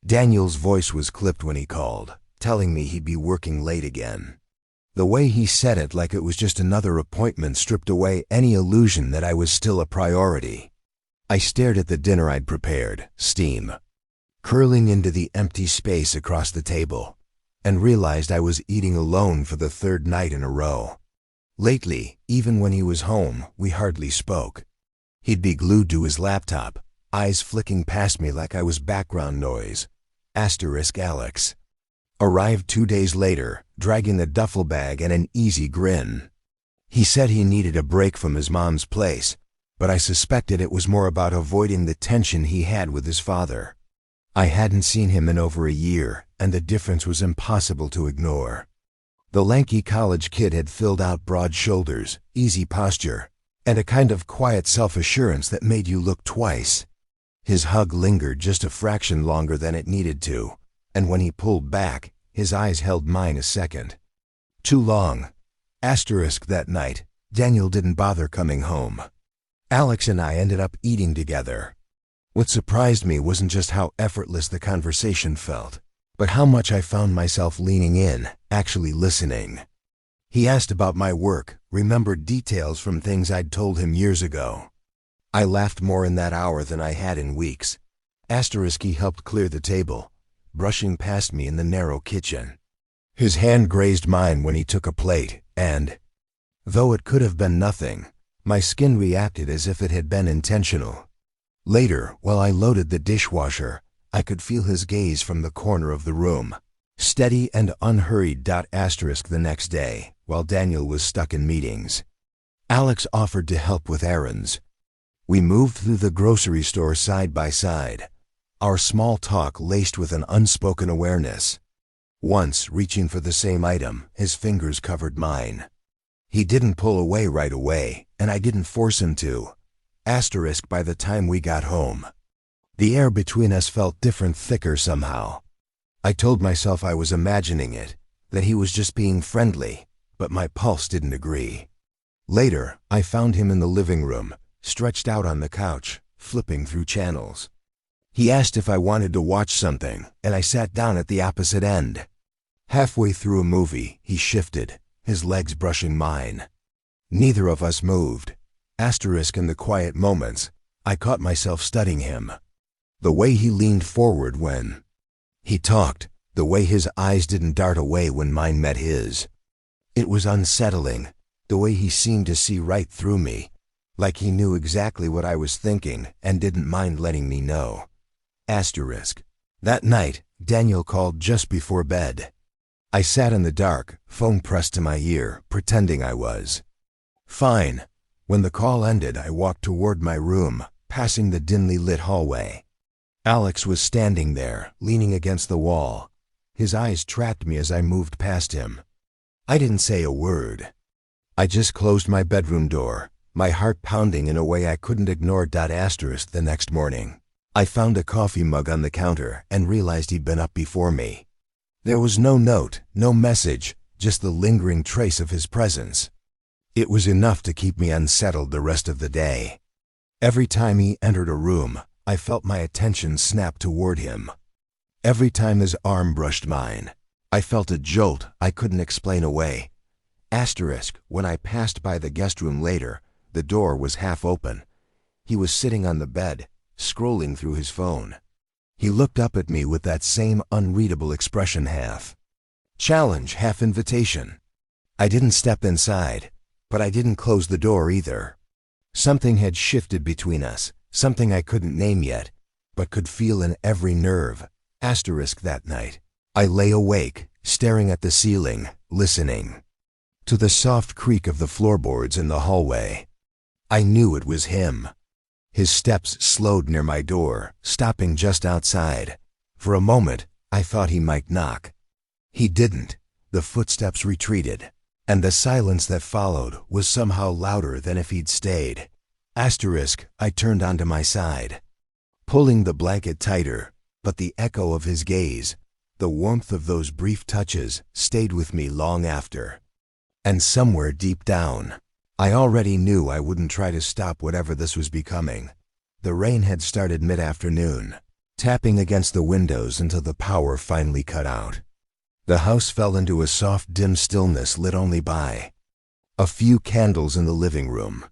Daniel's voice was clipped when he called, telling me he'd be working late again. The way he said it, like it was just another appointment, stripped away any illusion that I was still a priority. I stared at the dinner I'd prepared, steam curling into the empty space across the table, and realized I was eating alone for the third night in a row. Lately, even when he was home, we hardly spoke. He'd be glued to his laptop, eyes flicking past me like I was background noise. Alex arrived 2 days later, dragging a duffel bag and an easy grin. He said he needed a break from his mom's place, but I suspected it was more about avoiding the tension he had with his father. I hadn't seen him in over a year, and the difference was impossible to ignore. The lanky college kid had filled out broad shoulders, easy posture, and a kind of quiet self-assurance that made you look twice. His hug lingered just a fraction longer than it needed to, and when he pulled back, his eyes held mine a second. Too long. That night, Daniel didn't bother coming home. Alex and I ended up eating together. What surprised me wasn't just how effortless the conversation felt, but how much I found myself leaning in, actually listening. He asked about my work, remembered details from things I'd told him years ago. I laughed more in that hour than I had in weeks. He helped clear the table, brushing past me in the narrow kitchen. His hand grazed mine when he took a plate, and, though it could have been nothing, my skin reacted as if it had been intentional. Later, while I loaded the dishwasher, I could feel his gaze from the corner of the room, steady and unhurried. The next day, while Daniel was stuck in meetings, Alex offered to help with errands. We moved through the grocery store side by side, our small talk laced with an unspoken awareness. Once, reaching for the same item, his fingers covered mine. He didn't pull away right away, and I didn't force him to. By the time we got home, the air between us felt different, thicker somehow. I told myself I was imagining it, that he was just being friendly, but my pulse didn't agree. Later, I found him in the living room, stretched out on the couch, flipping through channels. He asked if I wanted to watch something, and I sat down at the opposite end. Halfway through a movie, he shifted, his legs brushing mine. Neither of us moved. In the quiet moments, I caught myself studying him. The way he leaned forward when he talked, the way his eyes didn't dart away when mine met his. It was unsettling, the way he seemed to see right through me, like he knew exactly what I was thinking and didn't mind letting me know. That night, Daniel called just before bed. I sat in the dark, phone pressed to my ear, pretending I was fine. When the call ended, I walked toward my room, passing the dimly lit hallway. Alex was standing there, leaning against the wall. His eyes tracked me as I moved past him. I didn't say a word. I just closed my bedroom door, my heart pounding in a way I couldn't ignore. The next morning, I found a coffee mug on the counter and realized he'd been up before me. There was no note, no message, just the lingering trace of his presence. It was enough to keep me unsettled the rest of the day. Every time he entered a room, I felt my attention snap toward him. Every time his arm brushed mine, I felt a jolt I couldn't explain away. When I passed by the guest room later, the door was half open. He was sitting on the bed, scrolling through his phone. He looked up at me with that same unreadable expression, half challenge, half invitation. I didn't step inside, but I didn't close the door either. Something had shifted between us, something I couldn't name yet, but could feel in every nerve. That night, I lay awake, staring at the ceiling, listening to the soft creak of the floorboards in the hallway. I knew it was him. His steps slowed near my door, stopping just outside. For a moment, I thought he might knock. He didn't. The footsteps retreated, and the silence that followed was somehow louder than if he'd stayed. I turned onto my side, pulling the blanket tighter, but the echo of his gaze, the warmth of those brief touches, stayed with me long after. And somewhere deep down, I already knew I wouldn't try to stop whatever this was becoming. The rain had started mid-afternoon. tapping against the windows until the power finally cut out. The house fell into a soft, dim stillness lit only by a few candles in the living room.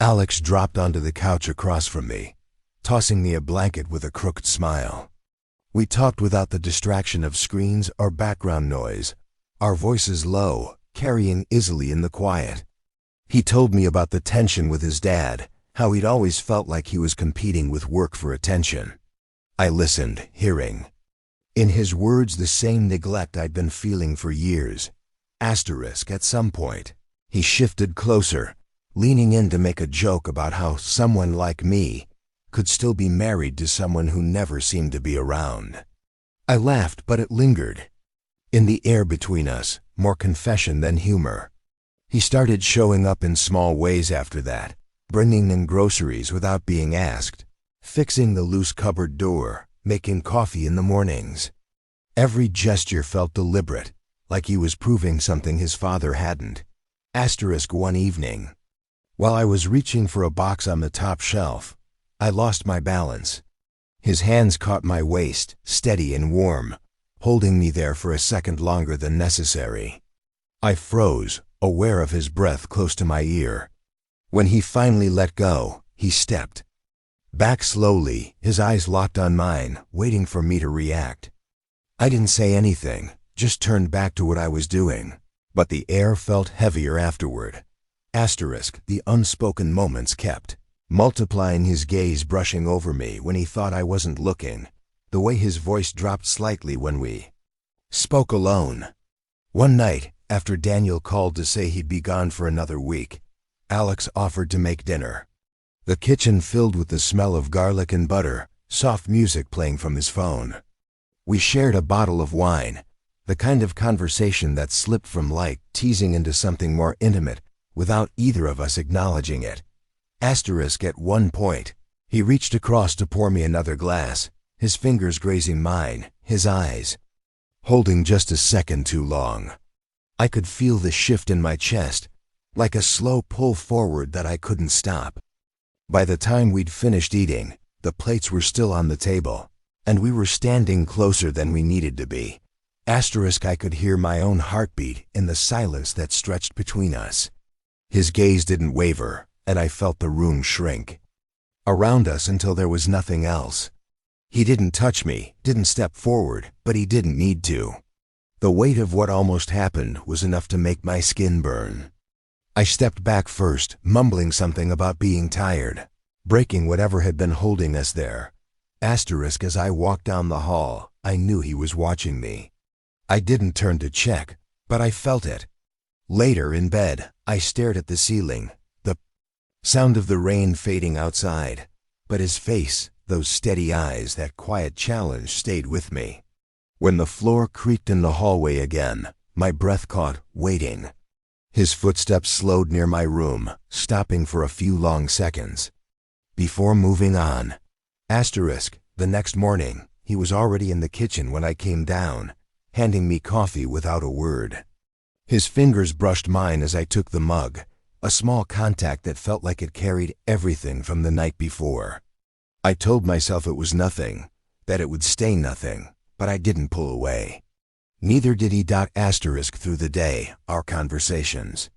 Alex dropped onto the couch across from me, tossing me a blanket with a crooked smile. We talked without the distraction of screens or background noise, our voices low, carrying easily in the quiet. He told me about the tension with his dad, how he'd always felt like he was competing with work for attention. I listened, hearing in his words the same neglect I'd been feeling for years. At some point, he shifted closer, leaning in to make a joke about how someone like me could still be married to someone who never seemed to be around. I laughed, but it lingered. In the air between us, more confession than humor. He started showing up in small ways after that, bringing in groceries without being asked, fixing the loose cupboard door, making coffee in the mornings. Every gesture felt deliberate, like he was proving something his father hadn't. One evening, while I was reaching for a box on the top shelf, I lost my balance. His hands caught my waist, steady and warm, holding me there for a second longer than necessary. I froze, aware of his breath close to my ear. When he finally let go, he stepped back slowly, his eyes locked on mine, waiting for me to react. I didn't say anything, just turned back to what I was doing, but the air felt heavier afterward. The unspoken moments kept multiplying, his gaze brushing over me when he thought I wasn't looking, the way his voice dropped slightly when we spoke alone. One night, after Daniel called to say he'd be gone for another week, Alex offered to make dinner. The kitchen filled with the smell of garlic and butter, soft music playing from his phone. We shared a bottle of wine, the kind of conversation that slipped from light teasing into something more intimate without either of us acknowledging it. At one point, he reached across to pour me another glass, his fingers grazing mine, his eyes holding just a second too long. I could feel the shift in my chest, like a slow pull forward that I couldn't stop. By the time we'd finished eating, the plates were still on the table, and we were standing closer than we needed to be. I could hear my own heartbeat in the silence that stretched between us. His gaze didn't waver, and I felt the room shrink around us until there was nothing else. He didn't touch me, didn't step forward, but he didn't need to. The weight of what almost happened was enough to make my skin burn. I stepped back first, mumbling something about being tired, breaking whatever had been holding us there. As I walked down the hall, I knew he was watching me. I didn't turn to check, but I felt it. Later in bed, I stared at the ceiling, the sound of the rain fading outside, but his face, those steady eyes, that quiet challenge stayed with me. When the floor creaked in the hallway again, my breath caught, waiting. His footsteps slowed near my room, stopping for a few long seconds before moving on. The next morning, he was already in the kitchen when I came down, handing me coffee without a word. His fingers brushed mine as I took the mug, a small contact that felt like it carried everything from the night before. I told myself it was nothing, that it would stay nothing, but I didn't pull away. Neither did he. Through the day, our conversations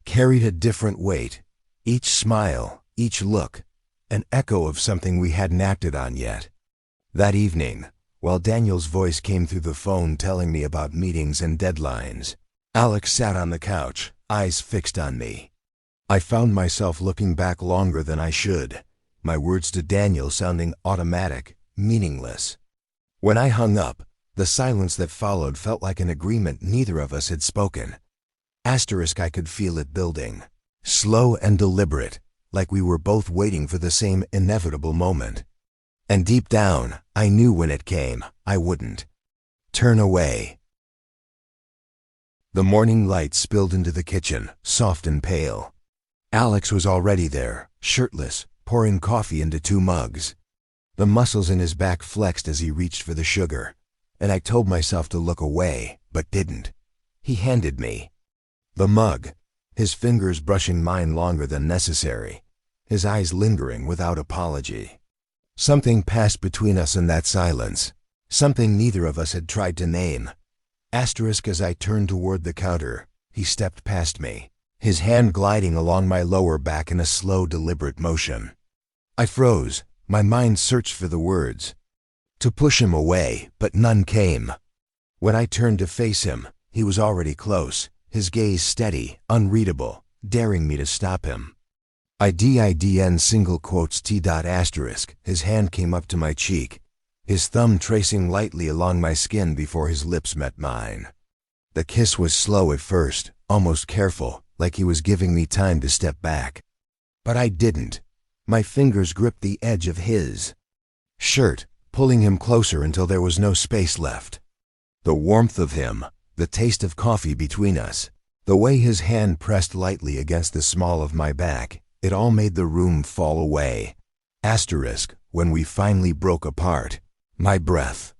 carried a different weight. Each smile, each look, an echo of something we hadn't acted on yet. That evening, while Daniel's voice came through the phone telling me about meetings and deadlines, Alex sat on the couch, eyes fixed on me. I found myself looking back longer than I should, my words to Daniel sounding automatic, meaningless. When I hung up, the silence that followed felt like an agreement neither of us had spoken. I could feel it building, slow and deliberate, like we were both waiting for the same inevitable moment. And deep down, I knew when it came, I wouldn't turn away. The morning light spilled into the kitchen, soft and pale. Alex was already there, shirtless, pouring coffee into 2 mugs. The muscles in his back flexed as he reached for the sugar, and I told myself to look away, but didn't. He handed me the mug, his fingers brushing mine longer than necessary, his eyes lingering without apology. Something passed between us in that silence. Something neither of us had tried to name. Asterisk as I turned toward the counter, he stepped past me, his hand gliding along my lower back in a slow, deliberate motion. I froze, my mind searched for the words to push him away, but none came. When I turned to face him, he was already close, his gaze steady, unreadable, daring me to stop him. IDIDN single quotes T. Asterisk. His hand came up to my cheek, his thumb tracing lightly along my skin before his lips met mine. The kiss was slow at first, almost careful, like he was giving me time to step back. But I didn't. My fingers gripped the edge of his shirt, pulling him closer until there was no space left. The warmth of him, the taste of coffee between us, the way his hand pressed lightly against the small of my back, it all made the room fall away. Asterisk, when we finally broke apart, my breath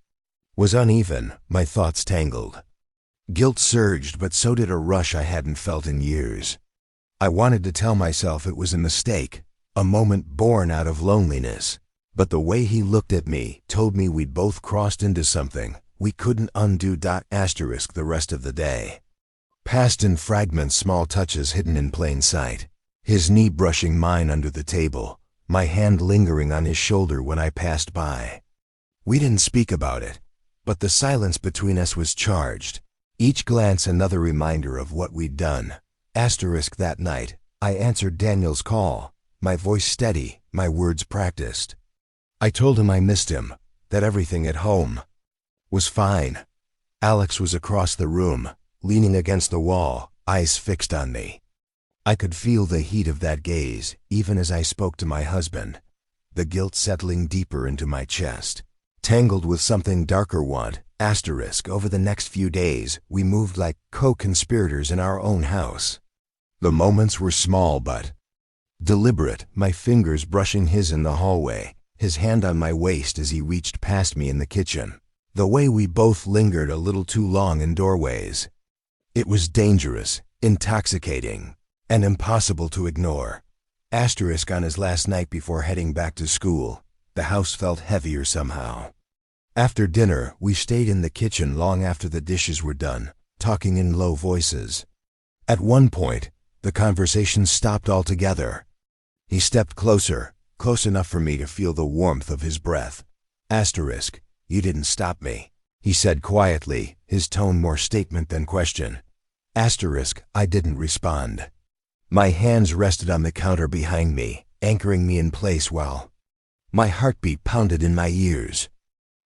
was uneven, my thoughts tangled. Guilt surged, but so did a rush I hadn't felt in years. I wanted to tell myself it was a mistake, a moment born out of loneliness. But the way he looked at me told me we'd both crossed into something we couldn't undo. Asterisk the rest of the day passed in fragments, small touches hidden in plain sight. His knee brushing mine under the table, my hand lingering on his shoulder when I passed by. We didn't speak about it, but the silence between us was charged. Each glance another reminder of what we'd done. Asterisk that night, I answered Daniel's call, my voice steady, my words practiced. I told him I missed him, that everything at home was fine. Alex was across the room, leaning against the wall, eyes fixed on me. I could feel the heat of that gaze, even as I spoke to my husband, the guilt settling deeper into my chest, tangled with something darker. Asterisk over the next few days, we moved like co-conspirators in our own house. The moments were small but deliberate, my fingers brushing his in the hallway, his hand on my waist as he reached past me in the kitchen. The way we both lingered a little too long in doorways. It was dangerous, intoxicating, and impossible to ignore. Asterisk on his last night before heading back to school, the house felt heavier somehow. After dinner, we stayed in the kitchen long after the dishes were done, talking in low voices. At one point, the conversation stopped altogether. He stepped closer, close enough for me to feel the warmth of his breath. Asterisk, you didn't stop me, he said quietly, his tone more statement than question. Asterisk, I didn't respond. My hands rested on the counter behind me, anchoring me in place while my heartbeat pounded in my ears.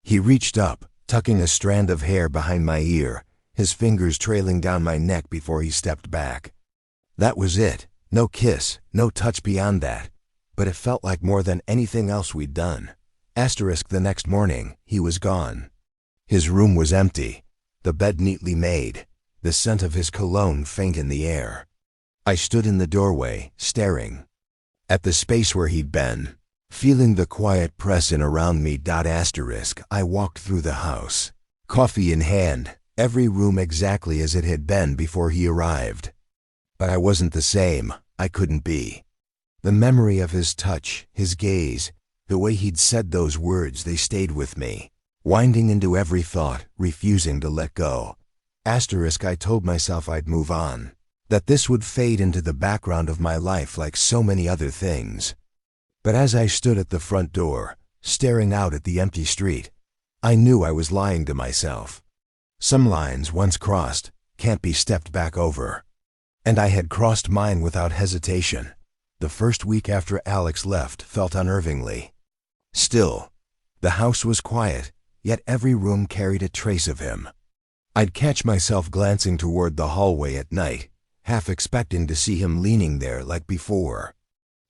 He reached up, tucking a strand of hair behind my ear, his fingers trailing down my neck before he stepped back. That was it. No kiss, no touch beyond that. But it felt like more than anything else we'd done. Asterisk the next morning, he was gone. His room was empty, the bed neatly made, the scent of his cologne faint in the air. I stood in the doorway, staring at the space where he'd been, feeling the quiet press in around me. Asterisk, I walked through the house, coffee in hand, every room exactly as it had been before he arrived. But I wasn't the same, I couldn't be. The memory of his touch, his gaze, the way he'd said those words, they stayed with me, winding into every thought, refusing to let go. Asterisk, I told myself I'd move on, that this would fade into the background of my life like so many other things. But as I stood at the front door, staring out at the empty street, I knew I was lying to myself. Some lines, once crossed, can't be stepped back over. And I had crossed mine without hesitation. The first week after Alex left felt unnervingly still. The house was quiet, yet every room carried a trace of him. I'd catch myself glancing toward the hallway at night, half expecting to see him leaning there like before.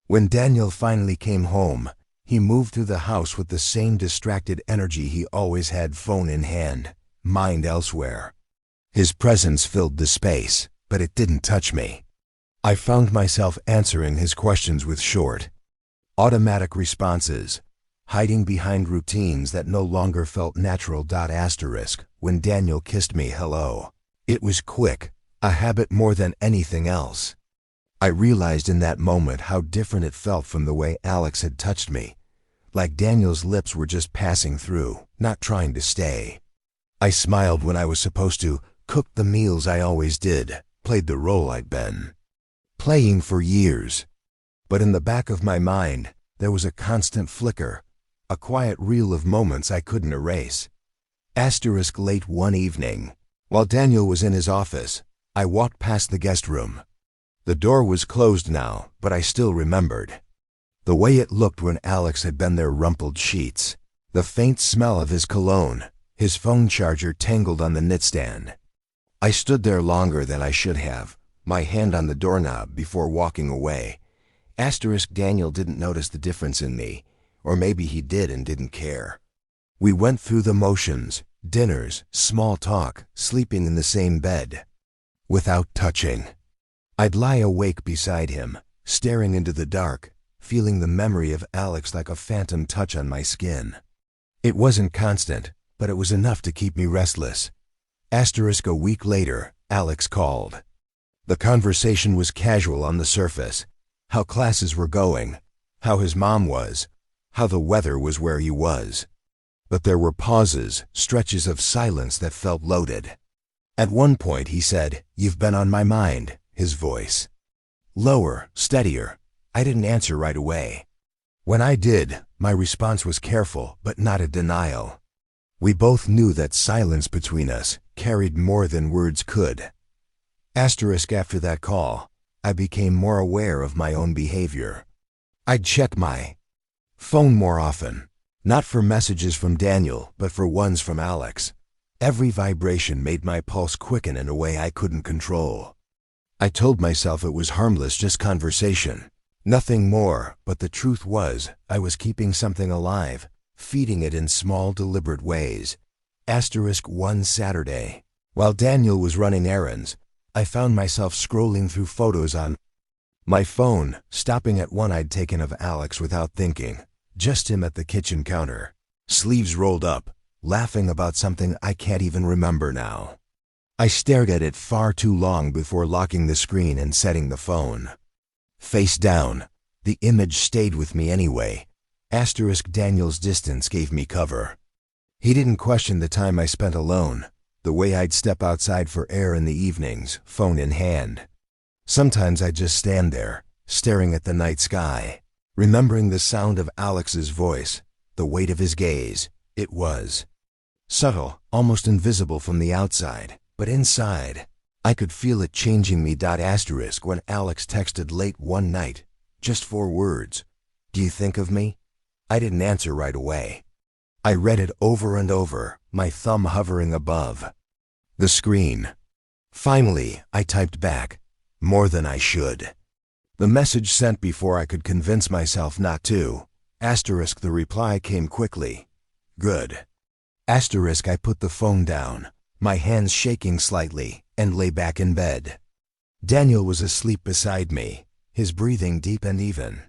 When Daniel finally came home, he moved through the house with the same distracted energy he always had, phone in hand, mind elsewhere. His presence filled the space, but it didn't touch me. I found myself answering his questions with short, automatic responses, hiding behind routines that no longer felt natural. Asterisk, when Daniel kissed me hello, it was quick, a habit more than anything else. I realized in that moment how different it felt from the way Alex had touched me, like Daniel's lips were just passing through, not trying to stay. I smiled when I was supposed to, cooked the meals I always did, played the role I'd been playing for years. But in the back of my mind, there was a constant flicker, a quiet reel of moments I couldn't erase. Late one evening, while Daniel was in his office, I walked past the guest room. The door was closed now, but I still remembered the way it looked when Alex had been there, rumpled sheets, the faint smell of his cologne, his phone charger tangled on the nightstand. I stood there longer than I should have, my hand on the doorknob, before walking away. Daniel didn't notice the difference in me, or maybe he did and didn't care. We went through the motions, dinners, small talk, sleeping in the same bed, without touching. I'd lie awake beside him, staring into the dark, feeling the memory of Alex like a phantom touch on my skin. It wasn't constant, but it was enough to keep me restless. A week later, Alex called. The conversation was casual on the surface. How classes were going, how his mom was, how the weather was where he was. But there were pauses, stretches of silence that felt loaded. At one point he said, "You've been on my mind," his voice lower, steadier. I didn't answer right away. When I did, my response was careful, but not a denial. We both knew that silence between us carried more than words could. After that call, I became more aware of my own behavior. I'd check my phone more often, not for messages from Daniel, but for ones from Alex. Every vibration made my pulse quicken in a way I couldn't control. I told myself it was harmless, just conversation, nothing more, but the truth was, I was keeping something alive, feeding it in small, deliberate ways. One Saturday, while Daniel was running errands, I found myself scrolling through photos on my phone, stopping at one I'd taken of Alex without thinking, just him at the kitchen counter, sleeves rolled up, laughing about something I can't even remember now. I stared at it far too long before locking the screen and setting the phone face down. The image stayed with me anyway. Daniel's distance gave me cover. He didn't question the time I spent alone, the way I'd step outside for air in the evenings, phone in hand. Sometimes I'd just stand there, staring at the night sky, remembering the sound of Alex's voice, the weight of his gaze. It was subtle, almost invisible from the outside, but inside, I could feel it changing me. When Alex texted late one night, just 4 words, "Do you think of me?" I didn't answer right away. I read it over and over, my thumb hovering above the screen. Finally, I typed back, "More than I should." The message sent before I could convince myself not to. The reply came quickly. "Good." I put the phone down, my hands shaking slightly, and lay back in bed. Daniel was asleep beside me, his breathing deep and even.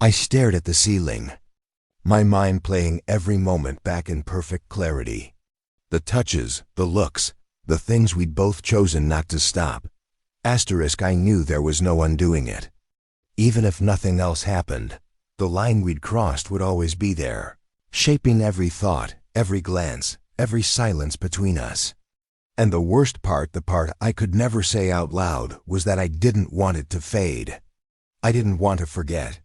I stared at the ceiling, my mind playing every moment back in perfect clarity. The touches, the looks, the things we'd both chosen not to stop. I knew there was no undoing it. Even if nothing else happened, the line we'd crossed would always be there, shaping every thought, every glance, every silence between us. And the worst part, the part I could never say out loud, was that I didn't want it to fade. I didn't want to forget.